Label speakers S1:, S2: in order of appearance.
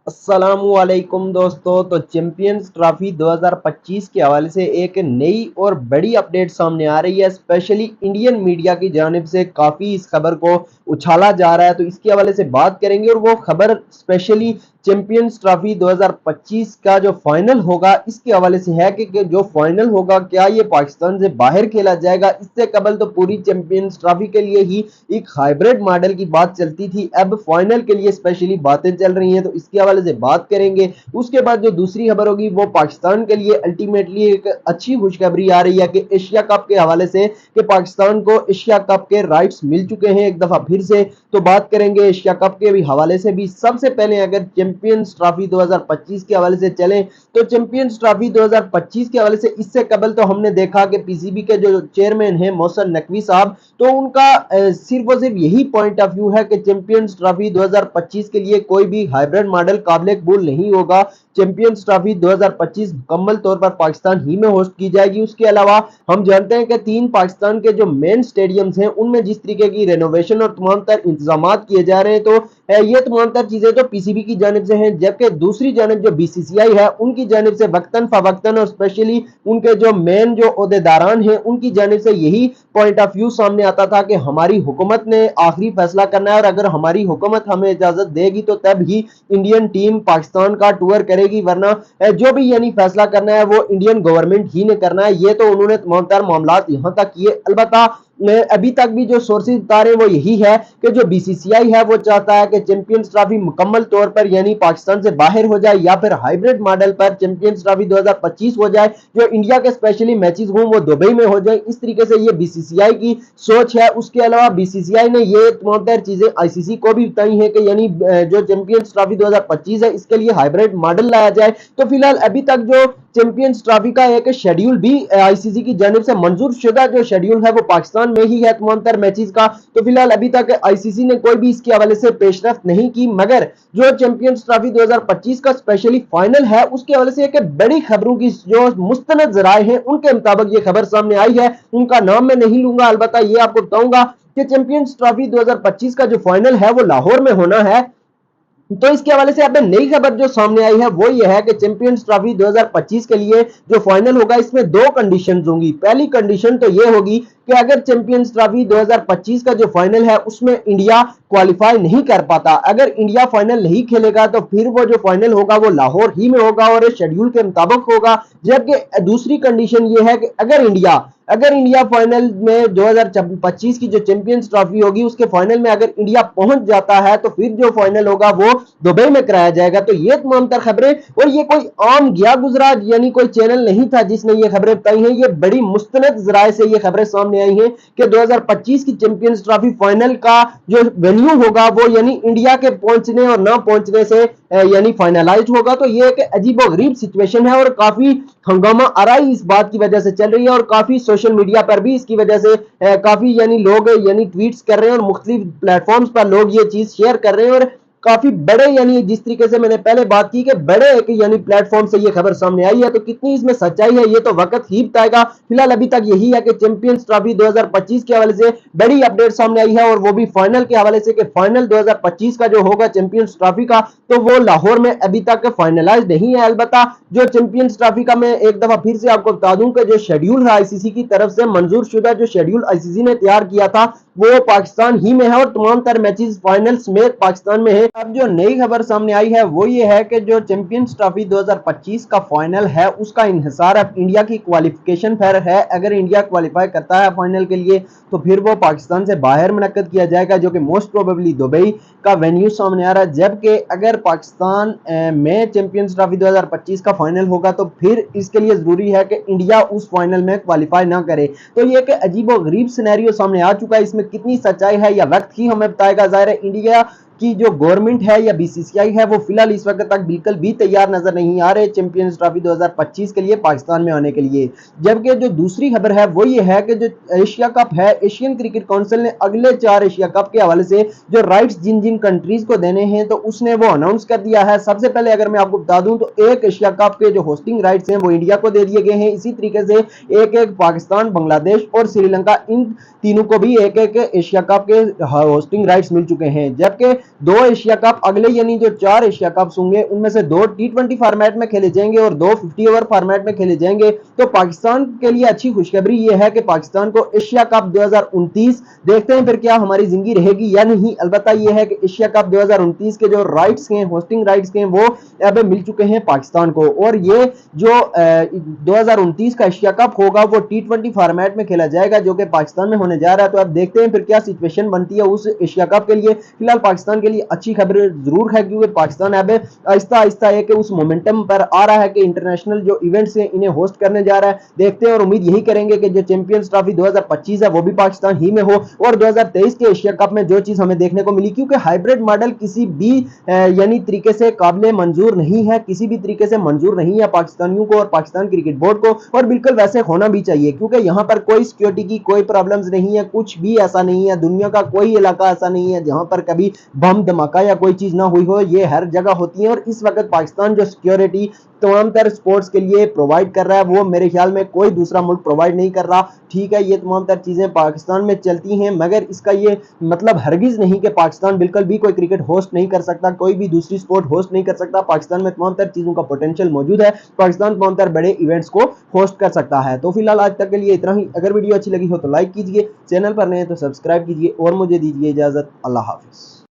S1: अस्सलामुअलैकुम दोस्तों। तो चैंपियंस ट्रॉफी 2025 के हवाले से एक नई और बड़ी अपडेट सामने आ रही है। स्पेशली इंडियन मीडिया की जानिब से काफ़ी इस खबर को उछाला जा रहा है, तो इसके हवाले से बात करेंगे। और वो खबर स्पेशली चैंपियंस ट्रॉफी 2025 का जो फाइनल होगा इसके हवाले से है कि जो फाइनल होगा क्या ये पाकिस्तान से बाहर खेला जाएगा। इससे कबल तो पूरी चैंपियंस ट्रॉफी के लिए ही एक हाइब्रिड मॉडल की बात चलती थी, अब फाइनल के लिए स्पेशली बातें चल रही हैं, तो इसके हवाले से बात करेंगे। उसके बाद जो दूसरी खबर होगी वो पाकिस्तान के लिए अल्टीमेटली एक अच्छी खुशखबरी आ रही है कि एशिया कप के हवाले से कि पाकिस्तान को एशिया कप के राइट्स मिल चुके हैं एक दफा फिर से। तो बात करेंगे एशिया कप के भी हवाले से भी। सबसे पहले अगर चैंपियंस ट्रॉफी 2025 के हवाले से चलें तो चैंपियंस ट्रॉफी 2025 के हवाले से इससे कबल तो हमने देखा कि पीसीबी के जो चेयरमैन हैं मोहसिन नकवी साहब, तो उनका सिर्फ और सिर्फ यही पॉइंट ऑफ व्यू है कि चैंपियंस ट्रॉफी 2025 के लिए कोई भी हाइब्रिड मॉडल काबिल कबूल नहीं होगा। चैंपियंस ट्रॉफी 2025 मुकम्मल तौर पर पाकिस्तान ही में होस्ट की जाएगी। उसके अलावा हम जानते हैं कि 3 पाकिस्तान के जो मेन स्टेडियम्स हैं उनमें जिस तरीके की रेनोवेशन और तमाम तर इंतजाम किए जा रहे हैं, तो ये तमाम तर चीजें तो पीसीबी की जानिब से हैं, जबकि दूसरी जानिब जो बीसीसीआई है उनकी जानिब से वक्तन फवक्तन और स्पेशली उनके जो मेन जो ओहदेदारान हैं उनकी जानिब से यही पॉइंट ऑफ व्यू सामने आता था कि हमारी हुकूमत ने आखिरी फैसला करना है और अगर हमारी हुकूमत हमें इजाजत देगी तो तब ही इंडियन टीम पाकिस्तान का टूर करेगी, वरना जो भी यानी फैसला करना है वो इंडियन गवर्नमेंट ही ने करना है। ये तो उन्होंने तमाम तर मामलात यहां तक किए। अलबत्ता अभी तक भी जो सोर्सेज बता रहे हैं वो यही है कि जो बीसीसीआई है वो चाहता है कि चैंपियंस ट्रॉफी मुकम्मल तौर पर यानी पाकिस्तान से बाहर हो जाए या फिर हाइब्रिड मॉडल पर चैंपियंस ट्रॉफी 2025 हो जाए, जो इंडिया के स्पेशली मैचेस हों वो दुबई में हो जाए। इस तरीके से ये बीसीसीआई की सोच है। उसके अलावा बीसीसीआई ने ये तमाम तर चीजें आईसीसी को भी बताई है कि यानी जो चैंपियंस ट्रॉफी 2025 है इसके लिए हाइब्रिड मॉडल लाया जाए। तो फिलहाल अभी तक जो चैंपियंस ट्रॉफी का एक शेड्यूल भी आईसीसी की जानिब से मंजूर शुदा जो शेड्यूल है वो पाकिस्तान में ही है तमाम तर मैचेस का। तो फिलहाल अभी तक आईसीसी ने कोई भी इसके हवाले से पेशरफ्त नहीं की, मगर जो चैंपियंस ट्रॉफी 2025 का स्पेशली फाइनल है उसके हवाले से एक बड़ी खबरों की जो मुस्तनद जराए हैं उनके मुताबिक ये खबर सामने आई है। उनका नाम मैं नहीं लूंगा, अलबत्ता ये आपको बताऊंगा कि चैंपियंस ट्रॉफी 2025 का जो फाइनल है वो लाहौर में होना है। तो इसके हवाले से अब नई खबर जो सामने आई है वो ये है कि चैंपियंस ट्रॉफी 2025 के लिए जो फाइनल होगा इसमें 2 कंडीशंस होंगी। पहली कंडीशन तो ये होगी कि अगर चैंपियंस ट्रॉफी 2025 का जो फाइनल है उसमें इंडिया क्वालिफाई नहीं कर पाता, अगर इंडिया फाइनल नहीं खेलेगा तो फिर वो जो फाइनल होगा वो लाहौर ही में होगा और शेड्यूल के मुताबिक होगा। जबकि दूसरी कंडीशन ये है कि अगर इंडिया फाइनल में 2025 की जो चैंपियंस ट्रॉफी होगी उसके फाइनल में अगर इंडिया पहुंच जाता है तो फिर जो फाइनल होगा वो दुबई में कराया जाएगा। तो ये तमाम तर खबरें, और ये कोई आम गया गुजरा यानी कोई चैनल नहीं था जिसने ये खबरें बताई हैं, ये बड़ी मुस्तनद जराए से ये खबरें सामने आई हैं कि 2025 की चैंपियंस ट्रॉफी फाइनल का जो वेन्यू होगा वो यानी इंडिया के पहुंचने और ना पहुंचने से यानी फाइनलाइज होगा। तो ये एक अजीबोगरीब सिचुएशन है और काफी हंगामा आराई इस बात की वजह से चल रही है और काफी सोशल मीडिया पर भी इसकी वजह से काफी यानी लोग यानी ट्वीट्स कर रहे हैं और मुख्तलिफ प्लेटफॉर्म्स पर लोग ये चीज शेयर कर रहे हैं और काफी बड़े यानी जिस तरीके से मैंने पहले बात की कि बड़े एक यानी प्लेटफॉर्म से ये खबर सामने आई है, तो कितनी इसमें सच्चाई है ये तो वक्त ही बताएगा। फिलहाल अभी तक यही है कि चैंपियंस ट्रॉफी 2025 के हवाले से बड़ी अपडेट सामने आई है और वो भी फाइनल के हवाले से कि फाइनल 2025 का जो होगा चैंपियंस ट्रॉफी का तो वो लाहौर में अभी तक फाइनलाइज नहीं है। अलबत्ता जो चैंपियंस ट्रॉफी का मैं एक दफा फिर से आपको बता दूं कि जो शेड्यूल है आईसीसी की तरफ से मंजूर शुदा जो शेड्यूल आईसीसी ने तैयार किया था वो पाकिस्तान ही में है और तमाम तर मैचेस फाइनल्स में पाकिस्तान में है। अब जो नई खबर सामने आई है वो ये है कि जो चैंपियंस ट्रॉफी 2025 का फाइनल है उसका इन्हिसार अब इंडिया की क्वालिफिकेशन पर है। अगर इंडिया क्वालिफाई करता है फाइनल के लिए तो फिर वो पाकिस्तान से बाहर मुनक्कद किया जाएगा, जो कि मोस्ट प्रोबेबली दुबई का वेन्यू सामने आ रहा है। जबकि अगर पाकिस्तान में चैंपियंस ट्रॉफी 2025 का फाइनल होगा तो फिर इसके लिए जरूरी है कि इंडिया उस फाइनल में क्वालिफाई ना करे। तो ये एक अजीब और गरीब सिनेरियो सामने आ चुका है, इसमें कितनी सच्चाई है या वक्त ही हमें बताएगा। जाहिर है इंडिया की जो गवर्नमेंट है या बीसीसीआई है वो फिलहाल इस वक्त तक बिल्कुल भी तैयार नजर नहीं आ रहे चैंपियंस ट्रॉफी 2025 के लिए पाकिस्तान में आने के लिए। जबकि जो दूसरी खबर है वो ये है कि जो एशिया कप है, एशियन क्रिकेट काउंसिल ने अगले 4 एशिया कप के हवाले से जो राइट्स जिन जिन कंट्रीज को देने हैं तो उसने वो अनाउंस कर दिया है। सबसे पहले अगर मैं आपको बता दूं तो एक एशिया कप के जो होस्टिंग राइट्स हैं वो इंडिया को दे दिए गए हैं। इसी तरीके से एक पाकिस्तान, बांग्लादेश और श्रीलंका, इन तीनों को भी एक एशिया कप के होस्टिंग राइट्स मिल चुके हैं। जबकि 2 एशिया कप अगले यानी जो 4 एशिया कप्स होंगे उनमें से 2 T20 फॉर्मेट में खेले जाएंगे और 2 50 ओवर फॉर्मेट में खेले जाएंगे। तो पाकिस्तान के लिए अच्छी खुशखबरी यह है कि पाकिस्तान को एशिया कप 2029 देखते हैं फिर क्या हमारी जिंदगी रहेगी या नहीं। अलबत्ता यह है कि एशिया कप 2029 के जो राइट्स हैं, होस्टिंग राइट्स हैं, वो अब मिल चुके हैं पाकिस्तान को। और ये जो 2029 का एशिया कप होगा वो T20 फॉर्मेट में खेला जाएगा जो कि पाकिस्तान में होने जा रहा है। तो अब देखते हैं फिर क्या सिचुएशन बनती है उस एशिया कप के लिए। फिलहाल पाकिस्तान के लिए अच्छी खबर जरूर है क्योंकि पाकिस्तान अब आहिस्ता आहिस्ता एक उस मोमेंटम पर आ रहा है कि इंटरनेशनल जो इवेंट्स हैं इन्हें होस्ट करने जा रहा है। देखते हैं और उम्मीद यही करेंगे कि जो चैंपियंस ट्रॉफी 2025 है वो भी पाकिस्तान ही में हो और 2023 के एशिया कप में जो चीज हमें देखने को मिली, क्योंकि हाइब्रिड मॉडल किसी भी यानी तरीके से काबिल मंजूर नहीं है, किसी भी तरीके से मंजूर नहीं है पाकिस्तानियों को और पाकिस्तान क्रिकेट बोर्ड को, और बिल्कुल वैसे होना भी चाहिए क्योंकि यहाँ पर कोई सिक्योरिटी की कोई प्रॉब्लम्स नहीं है, कुछ भी ऐसा नहीं है, दुनिया का कोई इलाका ऐसा नहीं है जहां पर कभी बम धमाका या कोई चीज ना हुई हो। ये हर जगह होती है और इस वक्त पाकिस्तान जो सिक्योरिटी तमाम तर स्पोर्ट्स के लिए प्रोवाइड कर रहा है वो मेरे ख्याल में कोई दूसरा मुल्क प्रोवाइड नहीं कर रहा। ठीक है, ये तमाम तर चीजें पाकिस्तान में चलती हैं मगर इसका ये मतलब हरगिज नहीं कि पाकिस्तान बिल्कुल भी कोई क्रिकेट होस्ट नहीं कर सकता, कोई भी दूसरी स्पोर्ट होस्ट नहीं कर सकता। पाकिस्तान में तमाम तर चीजों का पोटेंशियल मौजूद है, पाकिस्तान तमाम तर बड़े इवेंट्स को होस्ट कर सकता है। तो फिलहाल आज तक के लिए इतना ही। अगर वीडियो अच्छी लगी हो तो लाइक कीजिए, चैनल पर नए हैं तो सब्सक्राइब कीजिए और मुझे दीजिए इजाजत। अल्लाह हाफिज।